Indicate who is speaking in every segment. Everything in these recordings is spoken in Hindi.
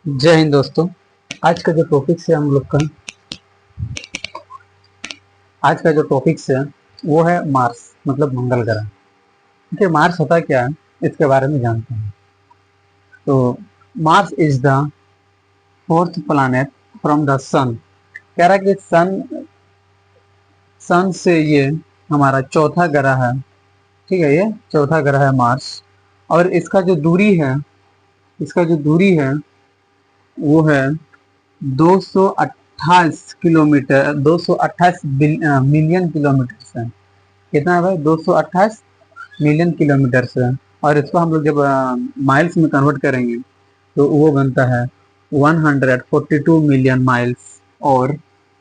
Speaker 1: जय हिंद दोस्तों। आज का जो टॉपिक है हम लोग का आज का जो टॉपिक है वो है मार्स मतलब मंगल ग्रह। देखिए मार्स होता क्या है इसके बारे में जानते हैं। तो Mars is the fourth planet from the sun. कह रहा है कि सन से ये हमारा चौथा ग्रह है। ठीक है, ये चौथा ग्रह है मार्स। और इसका जो दूरी है वो है 228 किलोमीटर, 228 मिलियन किलोमीटर से। कितना है भाई? 228 मिलियन किलोमीटर से। और इसको हम लोग जब माइल्स में कन्वर्ट करेंगे तो वो बनता है 142 मिलियन माइल्स। और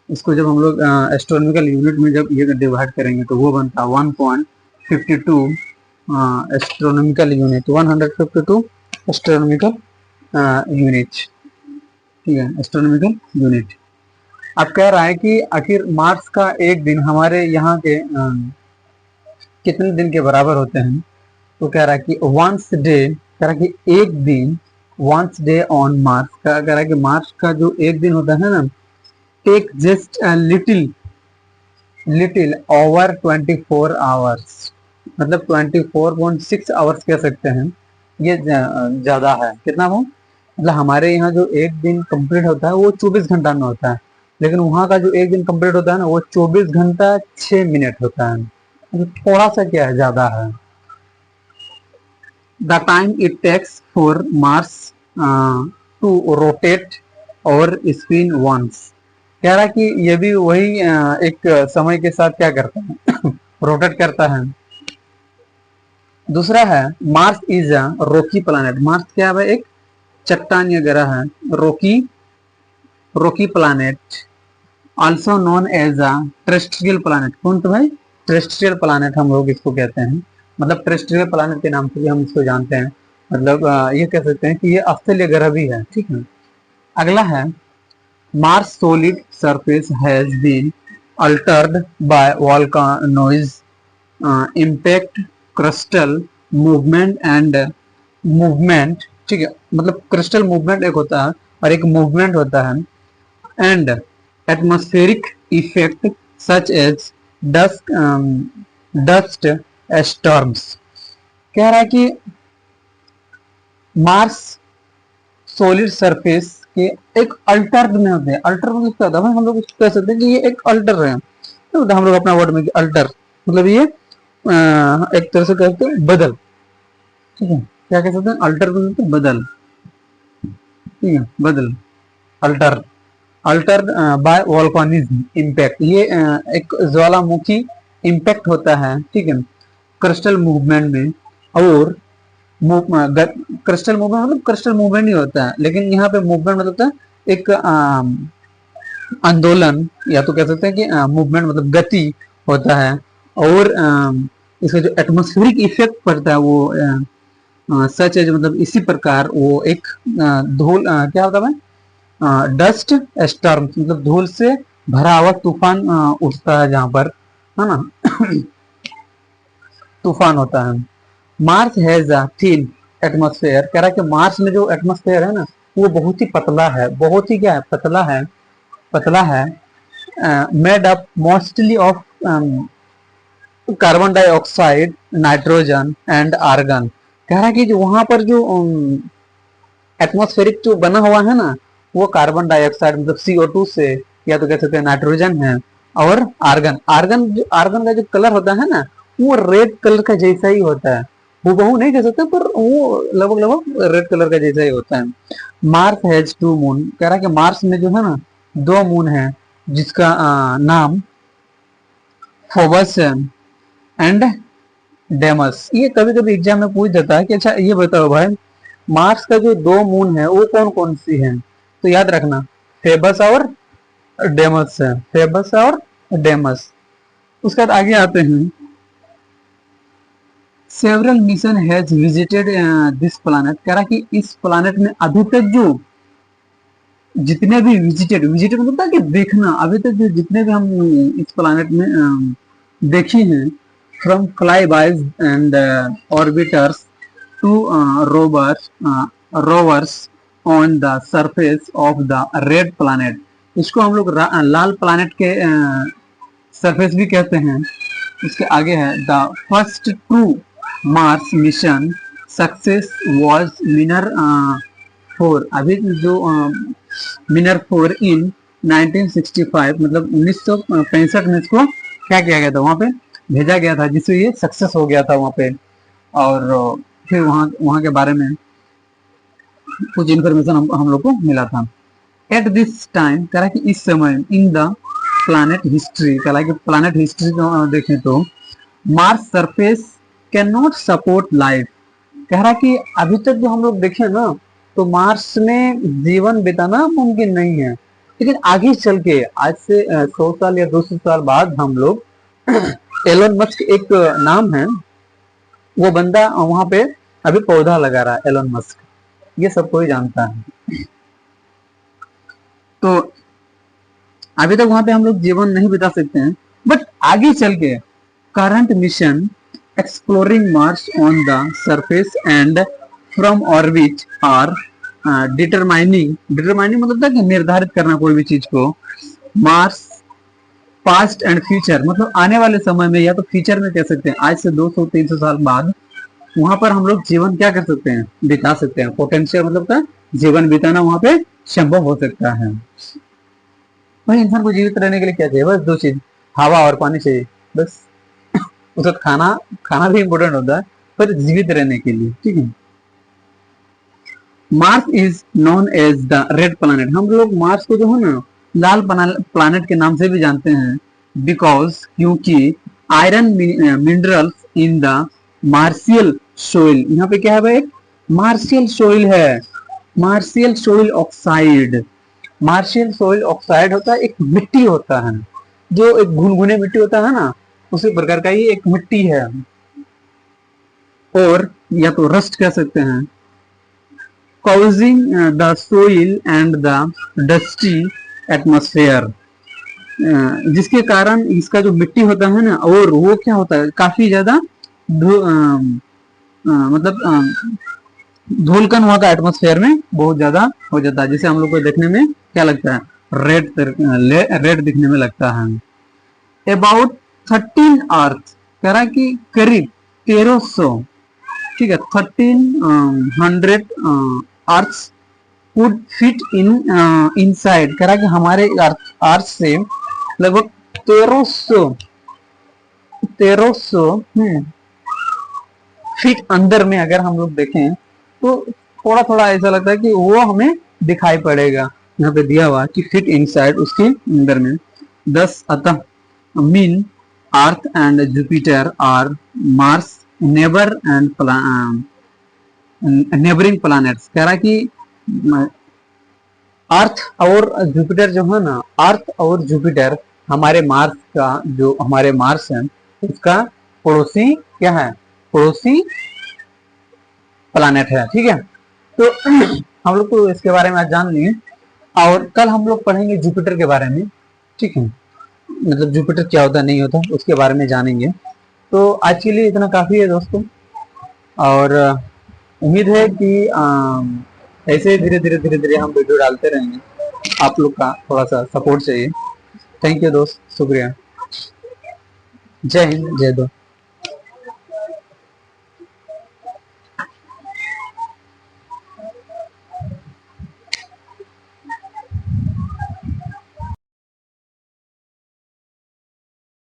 Speaker 1: इसको जब हम लोग एस्ट्रोनॉमिकल यूनिट में जब ये डिवाइड करेंगे तो वो बनता है 1.52 एस्ट्रोनॉमिकल यूनिट, 152 एस्ट्रोनॉमिकल यूनिट। ठीक है, एस्ट्रोनॉमिकल यूनिट। अब कह रहा है कि आखिर मार्स का एक दिन हमारे यहाँ के कितने दिन के बराबर होते हैं। तो कह रहा है कि वंस डे, कह रहा है कि एक दिन, वंस डे ऑन मार्स का, कह रहा है कि मार्स का जो एक दिन होता है ना, take just little little over 24 hours, मतलब 24.6 आवर्स कह सकते हैं। ये ज्यादा है। कितना वो, मतलब हमारे यहाँ जो एक दिन कंप्लीट होता है वो 24 घंटा में होता है, लेकिन वहां का जो एक दिन कंप्लीट होता है ना वो 24 घंटा 6 मिनट होता है। मतलब थोड़ा सा क्या है, ज्यादा है। The time it takes for Mars to rotate और स्पिन वंस। कह रहा है कि ये भी वही एक समय के साथ क्या करता है रोटेट करता है। दूसरा है Mars is a rocky planet. Mars क्या है? एक चट्टानीय ग्रह है। Rocky rocky planet, also known as a terrestrial planet. कौन? तो भाई टेरेस्ट्रियल प्लैनेट हम लोग इसको कहते हैं। मतलब टेरेस्ट्रियल प्लैनेट के नाम से भी हम इसको जानते हैं। मतलब ये कह सकते हैं कि ये स्थलीय ग्रह भी है। ठीक है। अगला है Mars solid surface has been altered by volcanoes impact, crustal movement and movement. ठीक है, मतलब क्रिस्टल मूवमेंट एक होता है और एक मूवमेंट होता है। And atmospheric effect such as dust dust storms. कह रहा है कि मार्स सोलिड सरफेस के एक अल्टर में होते हैं। अल्टर मतलब क्या होता है? हम लोग कह सकते हैं कि ये एक अल्टर है। तो हम लोग अपना वर्ड में अल्टर मतलब ये एक तरह से कहते हैं बदल। ठीक है, क्या कह सकते हैं? अल्टर मतलब बदल। ठीक है, बदल, alter, alter by volcanism impact. ये एक ज्वालामुखी इम्पैक्ट होता है। ठीक है, क्रिस्टल मूवमेंट में। और क्रिस्टल मूवमेंट मतलब क्रिस्टल मूवमेंट नहीं होता है, लेकिन यहाँ पे मूवमेंट मतलब होता है एक आंदोलन, या तो कह सकते हैं कि मूवमेंट मतलब गति होता है। और इसका जो एटमॉस्फेरिक इफेक्ट पड़ता है वो सच है, जो मतलब इसी प्रकार वो एक धूल क्या होता है, डस्ट स्टॉर्म, मतलब धूल से भरा हुआ तूफान उठता है जहां पर, है ना तूफान होता है। Mars has a thin atmosphere. कह रहा है कि मार्स में जो एटमॉस्फेयर है ना वो बहुत ही पतला है। बहुत ही क्या है? पतला है। पतला है। Made up mostly of carbon dioxide, nitrogen and argon. कह रहा है कि जो वहां पर जो एटमॉस्फेरिक जो बना हुआ है ना वो कार्बन डाइऑक्साइड मतलब CO2 से, या तो कह सकते हैं नाइट्रोजन है, और आर्गन। आर्गन का जो कलर होता है ना वो रेड कलर का जैसा ही होता है। वो बहु नहीं कह सकते पर वो लगभग लगभग रेड कलर का जैसा ही होता है। Mars has 2 moon. कह रहा है कि मार्स में जो है ना 2 मून है, जिसका नाम फोबस एंड डेमस। ये कभी कभी एग्जाम में पूछ देता है कि अच्छा ये बताओ भाई, मार्स का जो 2 मून है वो कौन कौन सी है। तो याद रखना फेबस और डेमस है। फेबस और डेमस। उसके बाद आगे आते हैं। Several mission has visited this planet. कह रहा कि इस प्लानट में अभी तक जो जितने भी विजिटेड विजिटेड मतलब था कि देखना, अभी तक जो जितने भी हम इस प्लानट में देखी हैं, from flybys and orbiters to rovers rovers on the surface of the red planet. इसको हम लोग लाल प्लैनेट के सरफेस भी कहते हैं। इसके आगे है the first true Mars mission success was Mariner 4। अभी जो मिनर 4 इन 1965 मतलब 1965 में इसको क्या किया गया था, वहां पे भेजा गया था, जिससे ये सक्सेस हो गया था वहां पे। और फिर वहां के बारे में कुछ इन्फॉर्मेशन हम लोग को मिला था। एट दिस टाइम कह रहा है कि इस समय इन द प्लैनेट हिस्ट्री, कह रहा है कि प्लैनेट हिस्ट्री देखें तो Mars surface can not support life. कह रहा है कि अभी तक जो हम लोग देखें ना, तो मार्स में जीवन बिताना मुमकिन नहीं है, लेकिन आगे चल के आज से 100 साल या 200 साल बाद हम लोग एलोन मस्क एक नाम है, वो बंदा वहां पे अभी पौधा लगा रहा है, एलोन मस्क, ये सब कोई जानता है। तो अभी तक वहां पे हम लोग जीवन नहीं बिता सकते हैं, बट आगे चल के current mission exploring Mars on the surface and from orbit are determining मतलब था कि निर्धारित करना कोई भी चीज को, मार्स पास्ट एंड फ्यूचर मतलब आने वाले समय में या तो फ्यूचर में कह सकते हैं, आज से 200-300 साल बाद वहां पर हम लोग जीवन क्या कर सकते हैं, बिता सकते हैं। पोटेंशियल मतलब का जीवन बिताना वहां पे संभव हो सकता है। भाई इंसान को जीवित रहने के लिए क्या चाहिए, बस 2 चीज, हवा और पानी चाहिए, बस। उसका खाना भी इम्पोर्टेंट होता है, पर जीवित रहने के लिए, ठीक है। Mars is known as the red planet. हम लोग मार्स को जो है ना लाल प्लैनेट के नाम से भी जानते हैं, बिकॉज क्योंकि iron minerals in the martial soil, यहाँ पे क्या है भाई, मार्शियल सोइल है, martial soil oxide. Martial soil oxide होता है, एक मिट्टी होता है, जो एक घुनघुने मिट्टी होता है ना, उसी प्रकार का ये एक मिट्टी है, और या तो रस्ट कह सकते हैं। causing the soil and the dusty atmosphere, जिसके कारण इसका जो मिट्टी होता है ना, और वो क्या होता है, काफी ज्यादा मतलब धूलकन वहां का एटमोस्फेयर में बहुत ज्यादा हो जाता है, जिसे हम लोग को देखने में क्या लगता है, रेड दिखने में लगता है। अबाउट 13 अर्थ, कह रहा है कि करीब 1300, ठीक है, 1300 अर्थ वुड फिट इनसाइड। कह रहा है कि हमारे अर्थ से लगभग 1300 फीट अंदर में अगर हम लोग देखें तो थोड़ा थोड़ा ऐसा लगता है कि वो हमें दिखाई पड़ेगा। यहाँ पे दिया हुआ कि फिट इनसाइड, उसके अंदर में। 10 अतः mean Earth and Jupiter are Mars neighbour and neighbouring planets. कह रहा है कि अर्थ और जुपिटर जो है ना, अर्थ और जुपिटर हमारे मार्स का, जो हमारे मार्स है उसका पड़ोसी क्या है, पड़ोसी प्लैनेट है, ठीक है। तो हम लोग को इसके बारे में आज जान लिए, और कल हम लोग पढ़ेंगे जुपिटर के बारे में, ठीक है, मतलब जुपिटर क्या होता है नहीं होता उसके बारे में जानेंगे। तो आज के लिए इतना काफी है दोस्तों, और उम्मीद है कि ऐसे धीरे धीरे हम वीडियो डालते रहेंगे। आप लोग का थोड़ा सा सपोर्ट चाहिए। थैंक यू दोस्त, शुक्रिया। जय हिंद, जय दोस्त।